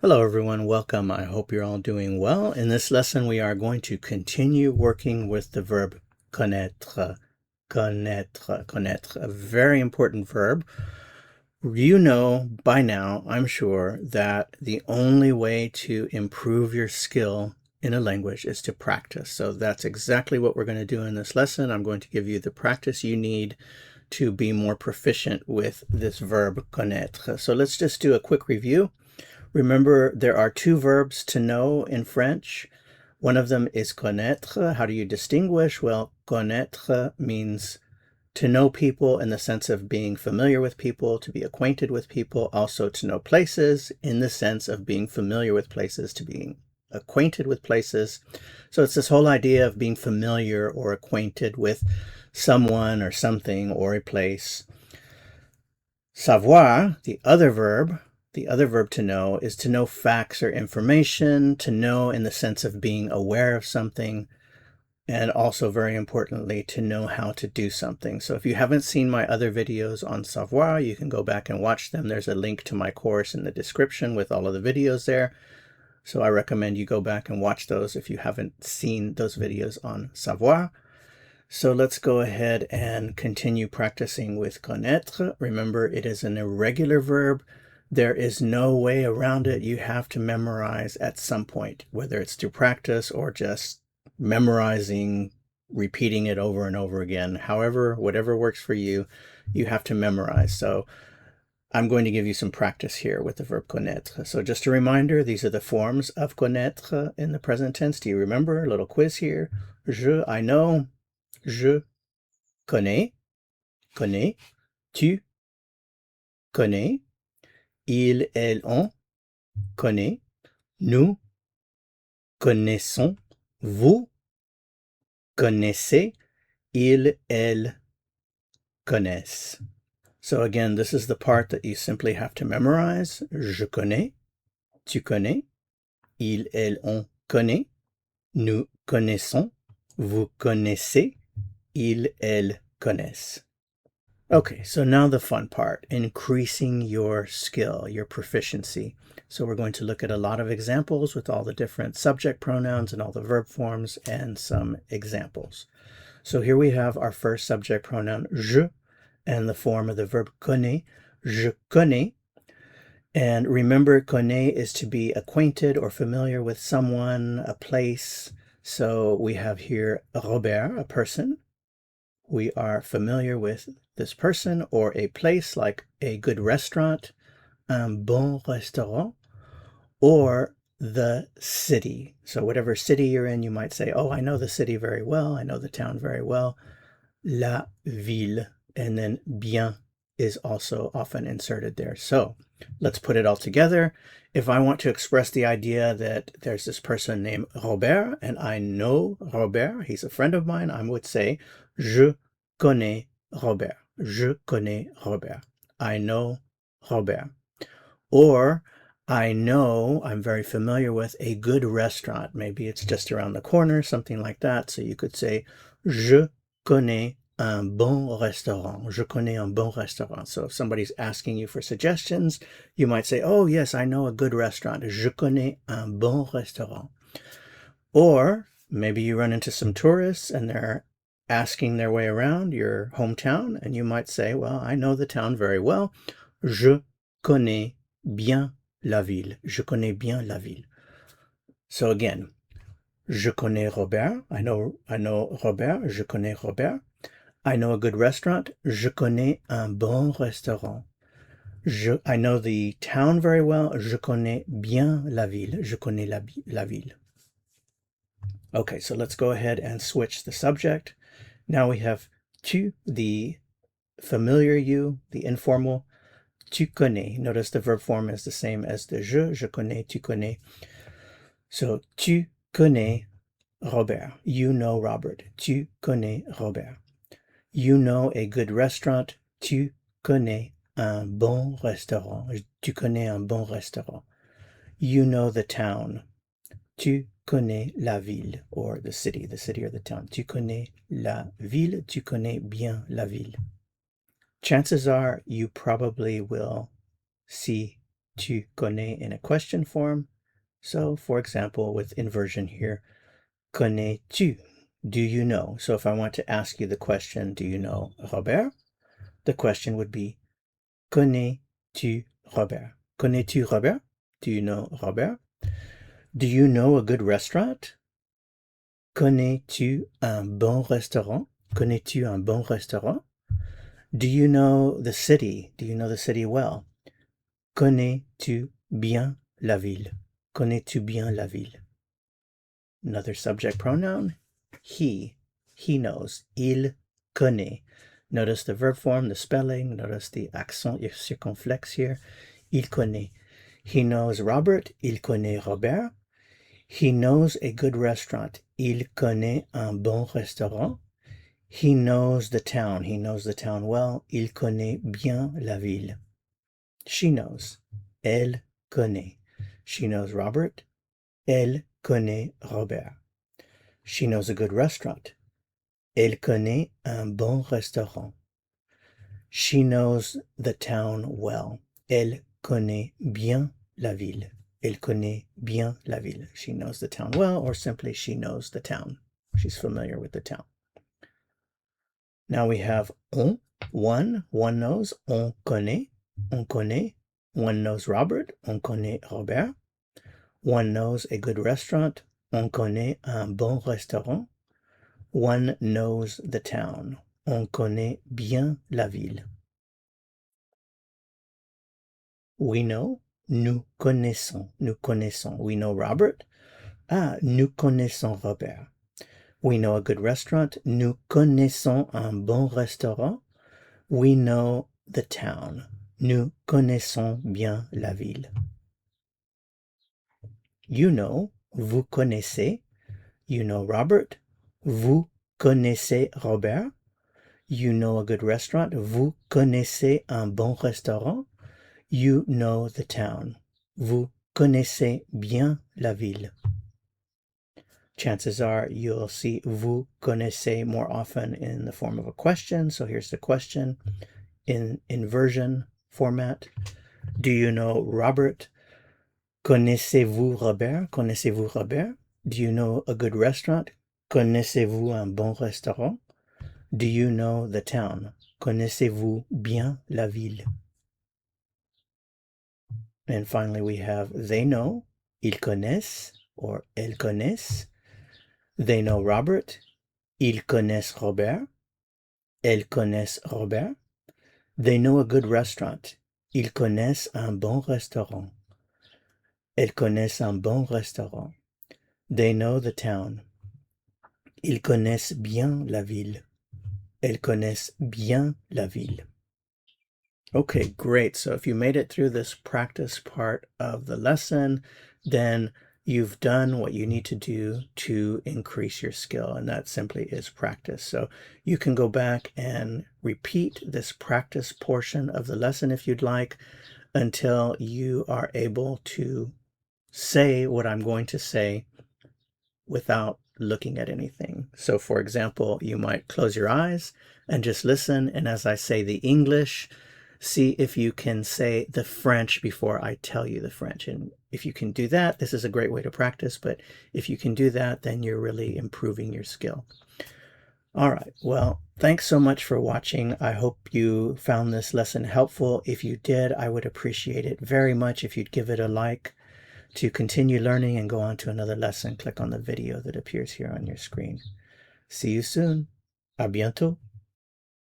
Hello everyone, welcome. I hope you're all doing well. In this lesson, we are going to continue working with the verb connaître, connaître, a very important verb. You know by now, I'm sure, that the only way to improve your skill in a language is to practice. So that's exactly what we're going to do in this lesson. I'm going to give you the practice you need to be more proficient with this verb connaître. So let's just do a quick review. Remember, there are two verbs to know in French. One of them is connaître. How do you distinguish? Well, connaître means to know people in the sense of being familiar with people, to be acquainted with people, also to know places in the sense of being familiar with places, to being acquainted with places. So it's this whole idea of being familiar or acquainted with someone or something or a place. Savoir, the other verb to know, is to know facts or information, to know in the sense of being aware of something, and also very importantly, to know how to do something. So if you haven't seen my other videos on savoir, you can go back and watch them. There's a link to my course in the description with all of the videos there. So I recommend you go back and watch those if you haven't seen those videos on savoir. So let's go ahead and continue practicing with connaître. Remember, it is an irregular verb. There is no way around it. You have to memorize at some point, whether it's through practice or just memorizing, repeating it over and over again. However, whatever works for you, you have to memorize. So I'm going to give you some practice here with the verb connaître. So just a reminder, these are the forms of connaître in the present tense. Do you remember? A little quiz here. Je, I know. Je connais, connais. Tu connais. Il, elle, on connaît. Nous connaissons. Vous connaissez. Il, elle connaissent. So again, this is the part that you simply have to memorize. Je connais. Tu connais. Il, elle, on connaît. Nous connaissons. Vous connaissez. Il, elle connaissent. Okay, so now the fun part, increasing your skill, your proficiency. So we're going to look at a lot of examples with all the different subject pronouns and all the verb forms and some examples. So here we have our first subject pronoun, je, and the form of the verb connais. Je connais. And remember, connais is to be acquainted or familiar with someone, a place. So we have here Robert, a person. We are familiar with this person or a place like a good restaurant, un bon restaurant, or the city. So whatever city you're in, you might say, oh, I know the city very well. I know the town very well. La ville. And then bien is also often inserted there. So let's put it all together. If I want to express the idea that there's this person named Robert and I know Robert, he's a friend of mine, I would say, je connais Robert. Je connais Robert. I know Robert. Or I know, I'm very familiar with a good restaurant. Maybe it's just around the corner, something like that. So you could say, je connais un bon restaurant. Je connais un bon restaurant. So if somebody's asking you for suggestions, you might say, oh yes, I know a good restaurant. Je connais un bon restaurant. Or maybe you run into some tourists and they're asking their way around your hometown, and you might say, well, I know the town very well. Je connais bien la ville. Je connais bien la ville. So again, je connais Robert. I know Robert. Je connais Robert. I know a good restaurant. Je connais un bon restaurant. I know the town very well. Je connais bien la ville. Je connais la ville. Okay, so let's go ahead and switch the subject. Now we have tu, the familiar you, the informal. Tu connais. Notice the verb form is the same as the je connais, tu connais. So, tu connais Robert. You know Robert. Tu connais Robert. You know a good restaurant. Tu connais un bon restaurant. Tu connais un bon restaurant. You know the town. Tu connais la ville, or the city or the town. Tu connais la ville. Tu connais bien la ville. Chances are you probably will see tu connais in a question form. So, for example, with inversion here, connais-tu? Do you know? So if I want to ask you the question, do you know Robert? The question would be, connais-tu Robert? Connais-tu Robert? Do you know Robert? Do you know a good restaurant? Connais-tu un bon restaurant? Connais-tu un bon restaurant? Do you know the city? Do you know the city well? Connais-tu bien la ville? Connais-tu bien la ville? Another subject pronoun, he. He knows. Il connaît. Notice the verb form, the spelling. Notice the accent circonflexe here. Il connaît. He knows Robert. Il connaît Robert. He knows a good restaurant. Il connaît un bon restaurant. He knows the town. He knows the town well. Il connaît bien la ville. She knows. Elle connaît. She knows Robert. Elle connaît Robert. She knows a good restaurant. Elle connaît un bon restaurant. She knows the town well. Elle connaît bien la ville. Elle connaît bien la ville. She knows the town well, or simply she knows the town. She's familiar with the town. Now we have on, one knows, on connaît, one knows Robert, on connaît Robert. One knows a good restaurant, on connaît un bon restaurant. One knows the town, on connaît bien la ville. We know, nous connaissons, nous connaissons. We know Robert. Ah, nous connaissons Robert. We know a good restaurant. Nous connaissons un bon restaurant. We know the town. Nous connaissons bien la ville. You know, vous connaissez. You know Robert. Vous connaissez Robert. You know a good restaurant. Vous connaissez un bon restaurant. You know the town. Vous connaissez bien la ville. Chances are you'll see vous connaissez more often in the form of a question. So here's the question in inversion format. Do you know Robert? Connaissez-vous Robert? Connaissez-vous Robert? Do you know a good restaurant? Connaissez-vous un bon restaurant? Do you know the town? Connaissez-vous bien la ville? And finally, we have they know, ils connaissent, or elles connaissent. They know Robert, ils connaissent Robert, elles connaissent Robert. They know a good restaurant, ils connaissent un bon restaurant. Elles connaissent un bon restaurant. They know the town. Ils connaissent bien la ville. Elles connaissent bien la ville. Okay, great. So if you made it through this practice part of the lesson, then you've done what you need to do to increase your skill, and that simply is practice. So you can go back and repeat this practice portion of the lesson if you'd like until you are able to say what I'm going to say without looking at anything. So for example, you might close your eyes and just listen, and as I say the English, see if you can say the French before I tell you the French. And if you can do that, this is a great way to practice, but if you can do that, then you're really improving your skill. All right, well, thanks so much for watching. I hope you found this lesson helpful. If you did, I would appreciate it very much if you'd give it a like. To continue learning and go on to another lesson, click on the video that appears here on your screen. See you soon. À bientôt.